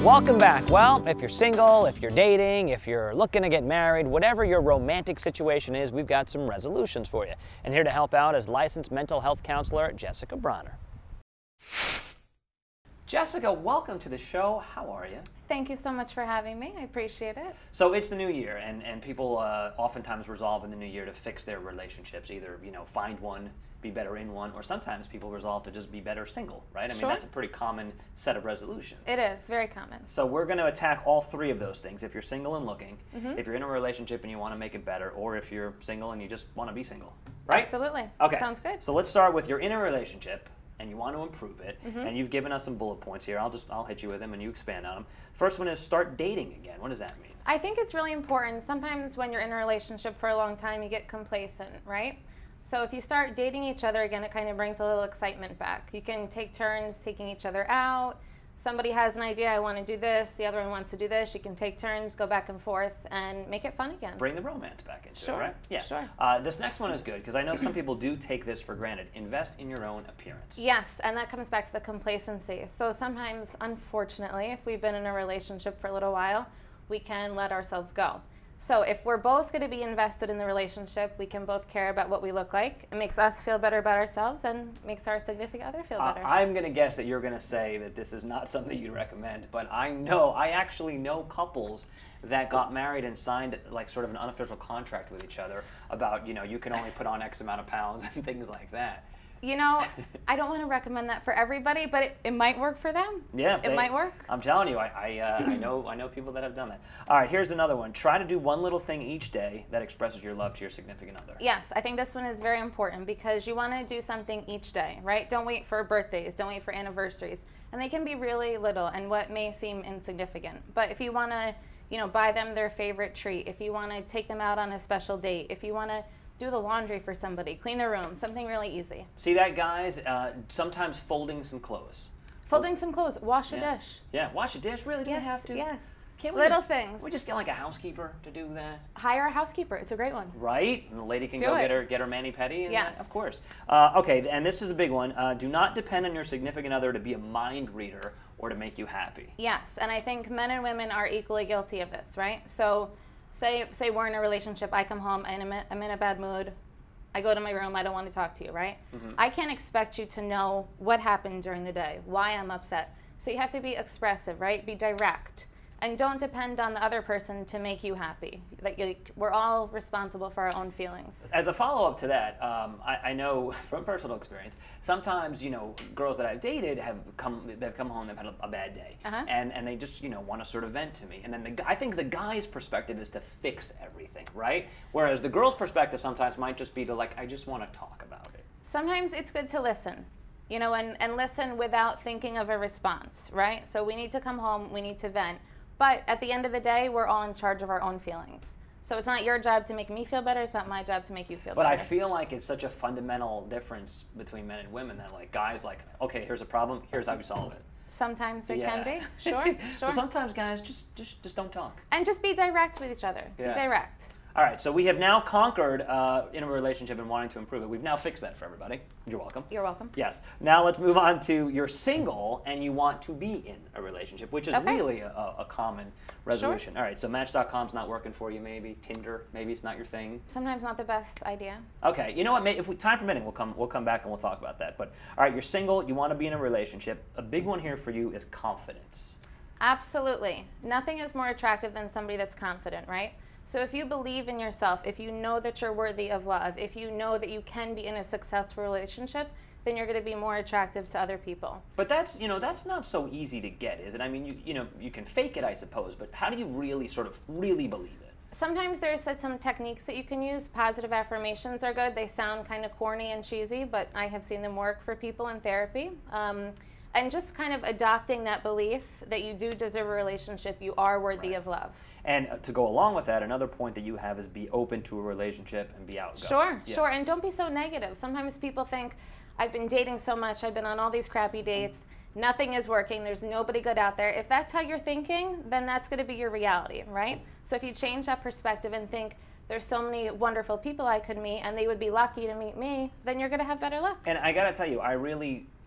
Welcome back. Well, if you're single, if you're dating, if you're looking to get married, whatever your romantic situation is, we've got some resolutions for you. And here to help out is licensed mental health counselor Jessica Bronner. Jessica, welcome to the show. How are you? Thank you so much for having me. I appreciate it. So it's the new year, and people oftentimes resolve in the new year to fix their relationships, either find one, be better in one, or sometimes people resolve to just be better single, right? I mean, that's a pretty common set of resolutions. It is, very common. So we're going to attack all three of those things. If you're single and looking, if you're in a relationship and you want to make it better, or if you're single and you just want to be single, right? Absolutely. Okay. Sounds good. So let's start with you're in a relationship and you want to improve it, and you've given us some bullet points here. I'll hit you with them and you expand on them. First one is start dating again. What does that mean? I think it's really important. Sometimes when you're in a relationship for a long time, you get complacent, right? So if you start dating each other again, it kind of brings a little excitement back. You can take turns taking each other out. Somebody has an idea, I want to do this, the other one wants to do this. You can take turns, go back and forth, and make it fun again. Bring the romance back into it, right? Yeah. Sure. This next one is good, because I know some people do take this for granted. Invest in your own appearance. Yes, and that comes back to the complacency. So sometimes, unfortunately, if we've been in a relationship for a little while, we can let ourselves go. So if we're both going to be invested in the relationship, we can both care about what we look like. It makes us feel better about ourselves and makes our significant other feel better. I'm going to guess that you're going to say that this is not something you'd recommend, but I actually know couples that got married and signed like sort of an unofficial contract with each other about, you can only put on X amount of pounds and things like that. I don't want to recommend that for everybody, but it might work for them. Yeah, it might work. I'm telling you, I know people that have done that. All right, here's another one. Try to do one little thing each day that expresses your love to your significant other. Yes, I think this one is very important because you want to do something each day, right? Don't wait for birthdays, don't wait for anniversaries. And they can be really little and what may seem insignificant. But if you want to, buy them their favorite treat, if you want to take them out on a special date, if you want to do the laundry for somebody, clean their room, something really easy. See that, guys? Sometimes folding some clothes. Folding some clothes, wash a dish. Yeah, wash a dish. Really? Do we have to? Yes. Can't we Little things. We just get like a housekeeper to do that. Hire a housekeeper. It's a great one. Right? And the lady can go get her mani-pedi. Yes. Of course. Okay, and this is a big one. Do not depend on your significant other to be a mind reader or to make you happy. Yes, and I think men and women are equally guilty of this, right? So say we're in a relationship, I come home and I'm in a bad mood. I go to my room, I don't want to talk to you, right? I can't expect you to know what happened during the day, why I'm upset. So you have to be expressive, right? Be direct. And don't depend on the other person to make you happy. We're all responsible for our own feelings. As a follow-up to that, I know from personal experience, sometimes, girls that I've dated they've come home, they've had a bad day, and they just, want to sort of vent to me. And then I think the guy's perspective is to fix everything, right? Whereas the girl's perspective sometimes might just be to I just want to talk about it. Sometimes it's good to listen. And listen without thinking of a response, right? So we need to come home, we need to vent. But at the end of the day, we're all in charge of our own feelings. So it's not your job to make me feel better, it's not my job to make you feel better. But I feel like it's such a fundamental difference between men and women that guys okay, here's a problem, here's how you solve it. Sometimes it can be, sure. So sometimes guys just don't talk. And just be direct with each other, be direct. All right, so we have now conquered in a relationship and wanting to improve it. We've now fixed that for everybody. You're welcome. You're welcome. Yes. Now let's move on to you're single and you want to be in a relationship, which is really a common resolution. All right, so Match.com's not working for you maybe. Tinder, maybe it's not your thing. Sometimes not the best idea. Okay, you know what, if time permitting, we'll come back and we'll talk about that. But all right, you're single, you want to be in a relationship. A big one here for you is confidence. Absolutely. Nothing is more attractive than somebody that's confident, right? So if you believe in yourself, if you know that you're worthy of love, if you know that you can be in a successful relationship, then you're going to be more attractive to other people. But that's not so easy to get, is it? I mean, you can fake it, I suppose, but how do you really really believe it? Sometimes there's some techniques that you can use. Positive affirmations are good. They sound kind of corny and cheesy, but I have seen them work for people in therapy. And just kind of adopting that belief that you do deserve a relationship, you are worthy of love. And to go along with that, another point that you have is be open to a relationship and be outgoing. Sure, and don't be so negative. Sometimes people think, I've been dating so much, I've been on all these crappy dates, nothing is working, there's nobody good out there. If that's how you're thinking, then that's going to be your reality, right? So if you change that perspective and think, there's so many wonderful people I could meet and they would be lucky to meet me, then you're going to have better luck. And I got to tell you, I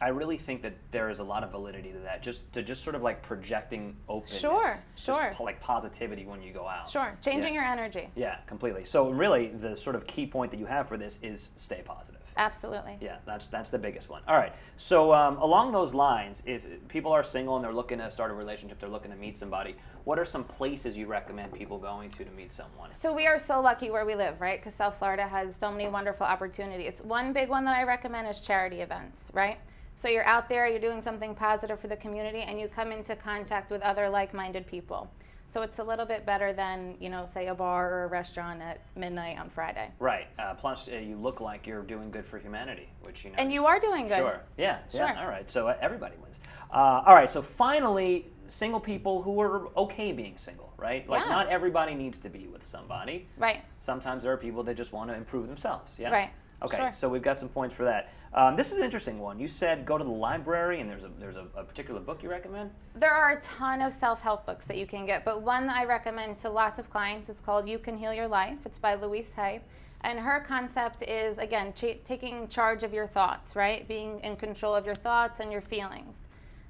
I really think that there is a lot of validity to that. Just sort of like projecting openness. Sure. Just like positivity when you go out. Sure. Changing your energy. Yeah, completely. So really, the sort of key point that you have for this is stay positive. Absolutely. Yeah, that's the biggest one. All right. So along those lines, if people are single and they're looking to start a relationship, they're looking to meet somebody, what are some places you recommend people going to meet someone? So we are so lucky where we live, right? Because South Florida has so many wonderful opportunities. One big one that I recommend is charity events, right? So you're out there, you're doing something positive for the community, and you come into contact with other like-minded people. So it's a little bit better than, say a bar or a restaurant at midnight on Friday. Right. Plus, you look like you're doing good for humanity, which And you are doing good. Sure. Yeah. Sure. Yeah. All right. So everybody wins. All right. So finally, single people who are okay being single, right? Like not everybody needs to be with somebody. Right. Sometimes there are people that just want to improve themselves. Yeah. Right. Okay, sure. So we've got some points for that. This is an interesting one. You said go to the library, and there's a particular book you recommend? There are a ton of self-help books that you can get, but one that I recommend to lots of clients is called You Can Heal Your Life. It's by Louise Hay. And her concept is, again, taking charge of your thoughts, right? Being in control of your thoughts and your feelings.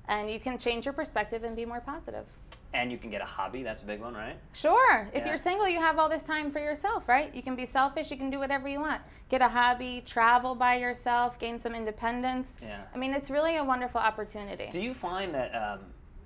And you can change your perspective and be more positive. And you can get a hobby. That's a big one, right? Sure. If you're single, you have all this time for yourself, right? You can be selfish. You can do whatever you want. Get a hobby, travel by yourself, gain some independence. Yeah. I mean, it's really a wonderful opportunity. Do you find that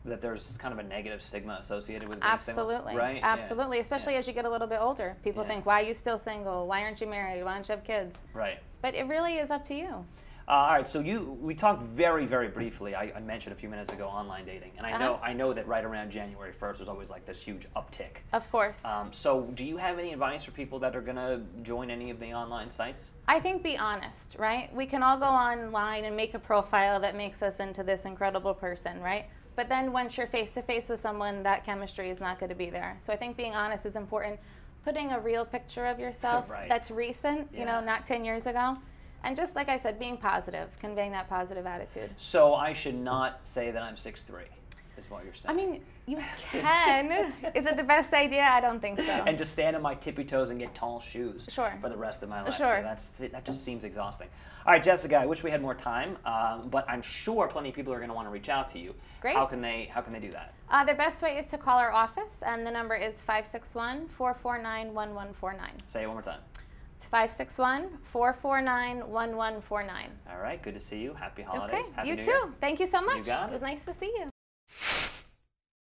that there's kind of a negative stigma associated with being Absolutely. single? Right? Absolutely. Especially as you get a little bit older. People think, why are you still single? Why aren't you married? Why don't you have kids? Right. But it really is up to you. All right, so we talked very, very briefly. I mentioned a few minutes ago online dating, and I know that right around January 1st, there's always like this huge uptick. Of course. So do you have any advice for people that are going to join any of the online sites? I think be honest, right? We can all go online and make a profile that makes us into this incredible person, right? But then once you're face-to-face with someone, that chemistry is not going to be there. So I think being honest is important. Putting a real picture of yourself that's recent, not 10 years ago. And just like I said, being positive, conveying that positive attitude. So I should not say that I'm 6'3", is what you're saying. I mean, you can. Is it the best idea? I don't think so. And just stand on my tippy toes and get tall shoes for the rest of my life. Sure. That just seems exhausting. All right, Jessica, I wish we had more time, but I'm sure plenty of people are going to want to reach out to you. Great. How can they do that? The best way is to call our office, and the number is 561-449-1149. Say it one more time. It's 561-449-1149. All right, good to see you. Happy holidays. Okay, Happy you New too. Year. Thank you so much. You got it. It was nice to see you.